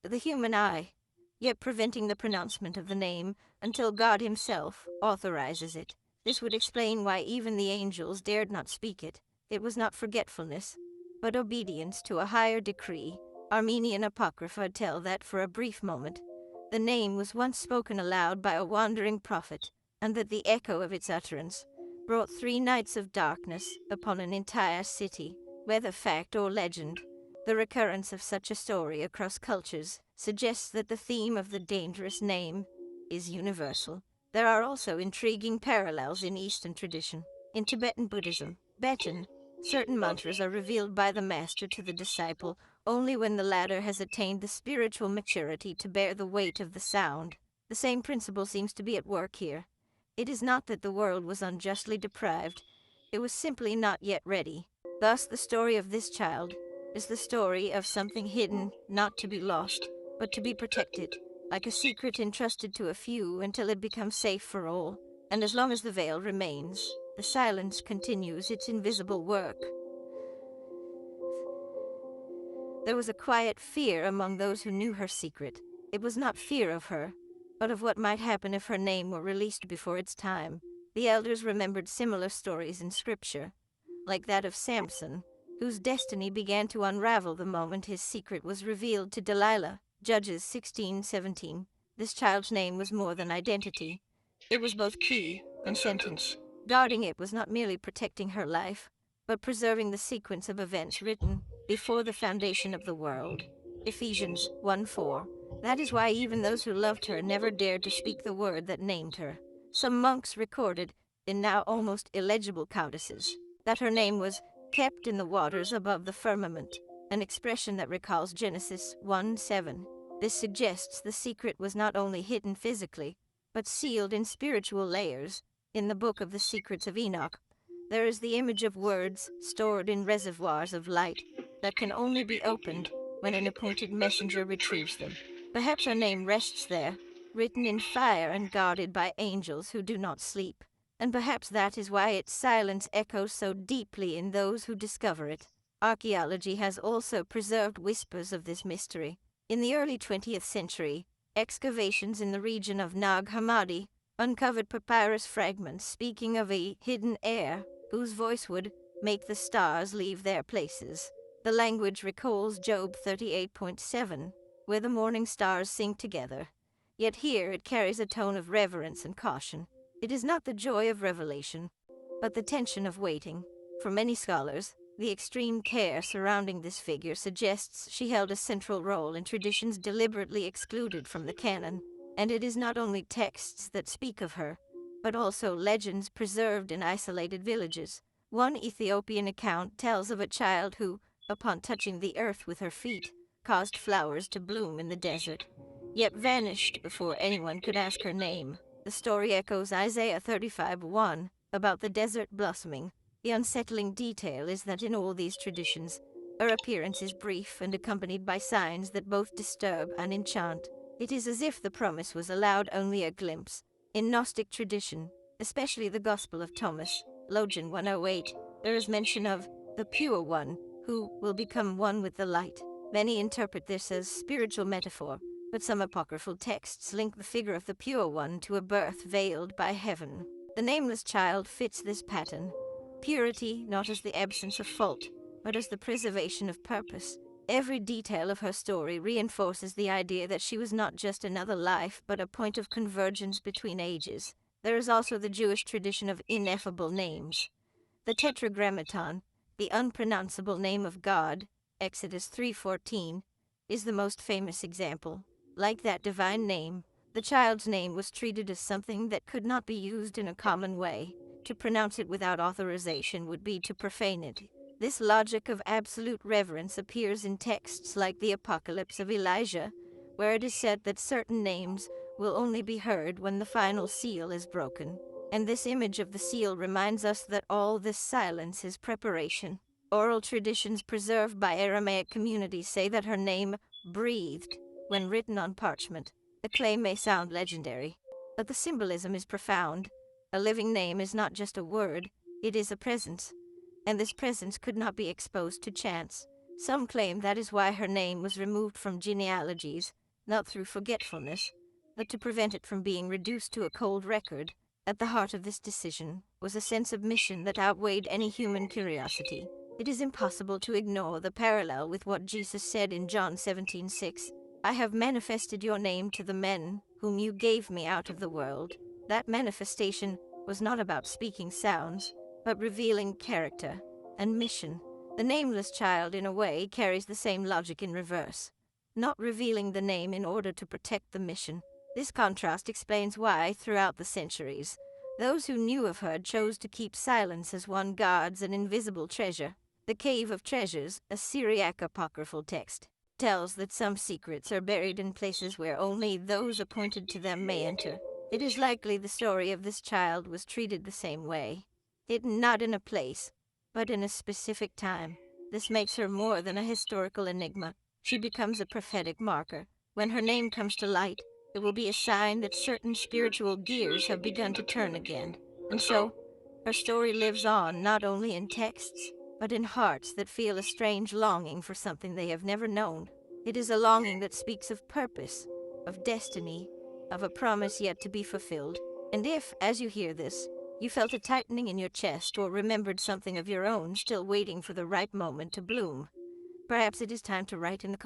the human eye, yet preventing the pronouncement of the name until God himself authorizes it. This would explain why even the angels dared not speak it. It was not forgetfulness, but obedience to a higher decree. Armenian Apocrypha tell that for a brief moment, the name was once spoken aloud by a wandering prophet, and that the echo of its utterance brought 3 nights of darkness upon an entire city. Whether fact or legend, the recurrence of such a story across cultures suggests that the theme of the dangerous name is universal. There are also intriguing parallels in Eastern tradition. In Tibetan Buddhism, Betan, certain mantras are revealed by the master to the disciple only when the latter has attained the spiritual maturity to bear the weight of the sound. The same principle seems to be at work here. It is not that the world was unjustly deprived, it was simply not yet ready. Thus, the story of this child is the story of something hidden, not to be lost, but to be protected, like a secret entrusted to a few until it becomes safe for all. And as long as the veil remains, the silence continues its invisible work. There was a quiet fear among those who knew her secret. It was not fear of her, but of what might happen if her name were released before its time. The elders remembered similar stories in scripture, like that of Samson, whose destiny began to unravel the moment his secret was revealed to Delilah. Judges 16:17. This child's name was more than identity. It was both key and sentence. Guarding it was not merely protecting her life, but preserving the sequence of events written before the foundation of the world. Ephesians 1:4. That is why even those who loved her never dared to speak the word that named her. Some monks recorded, in now almost illegible codices, that her name was kept in the waters above the firmament, an expression that recalls Genesis 1:7. This suggests the secret was not only hidden physically, but sealed in spiritual layers. In the Book of the Secrets of Enoch, there is the image of words stored in reservoirs of light that can only be opened when an appointed messenger retrieves them. Perhaps her name rests there, written in fire and guarded by angels who do not sleep. And perhaps that is why its silence echoes so deeply in those who discover it. Archaeology has also preserved whispers of this mystery. In the early 20th century, excavations in the region of Nag Hammadi uncovered papyrus fragments speaking of a hidden heir whose voice would make the stars leave their places. The language recalls Job 38:7, where the morning stars sing together. Yet here it carries a tone of reverence and caution. It is not the joy of revelation, but the tension of waiting. For many scholars, the extreme care surrounding this figure suggests she held a central role in traditions deliberately excluded from the canon. And it is not only texts that speak of her, but also legends preserved in isolated villages. One Ethiopian account tells of a child who, upon touching the earth with her feet, caused flowers to bloom in the desert, yet vanished before anyone could ask her name. The story echoes Isaiah 35:1 about the desert blossoming. The unsettling detail is that in all these traditions, her appearance is brief and accompanied by signs that both disturb and enchant. It is as if the promise was allowed only a glimpse. In Gnostic tradition, especially the Gospel of Thomas, Logion 108, there is mention of the Pure One, who will become one with the light. Many interpret this as spiritual metaphor, but some apocryphal texts link the figure of the Pure One to a birth veiled by heaven. The nameless child fits this pattern. Purity not as the absence of fault, but as the preservation of purpose. Every detail of her story reinforces the idea that she was not just another life, but a point of convergence between ages. There is also the Jewish tradition of ineffable names. The Tetragrammaton, the unpronounceable name of God, Exodus 3:14, is the most famous example. Like that divine name, the child's name was treated as something that could not be used in a common way. To pronounce it without authorization would be to profane it. This logic of absolute reverence appears in texts like the Apocalypse of Elijah, where it is said that certain names will only be heard when the final seal is broken. And this image of the seal reminds us that all this silence is preparation. Oral traditions preserved by Aramaic communities say that her name breathed when written on parchment. The claim may sound legendary, but the symbolism is profound. A living name is not just a word, it is a presence. And this presence could not be exposed to chance. Some claim that is why her name was removed from genealogies, not through forgetfulness, but to prevent it from being reduced to a cold record. At the heart of this decision was a sense of mission that outweighed any human curiosity. It is impossible to ignore the parallel with what Jesus said in John 17:6. I have manifested your name to the men whom you gave me out of the world. That manifestation was not about speaking sounds, but revealing character and mission. The nameless child, in a way, carries the same logic in reverse, not revealing the name in order to protect the mission. This contrast explains why, throughout the centuries, those who knew of her chose to keep silence as one guards an invisible treasure. The Cave of Treasures, a Syriac apocryphal text, tells that some secrets are buried in places where only those appointed to them may enter. It is likely the story of this child was treated the same way, hidden not in a place, but in a specific time. This makes her more than a historical enigma. She becomes a prophetic marker. When her name comes to light, it will be a sign that certain spiritual gears have begun to turn again. And so, her story lives on not only in texts, but in hearts that feel a strange longing for something they have never known. It is a longing that speaks of purpose, of destiny, of a promise yet to be fulfilled. And if, as you hear this, you felt a tightening in your chest or remembered something of your own still waiting for the right moment to bloom, perhaps it is time to write in the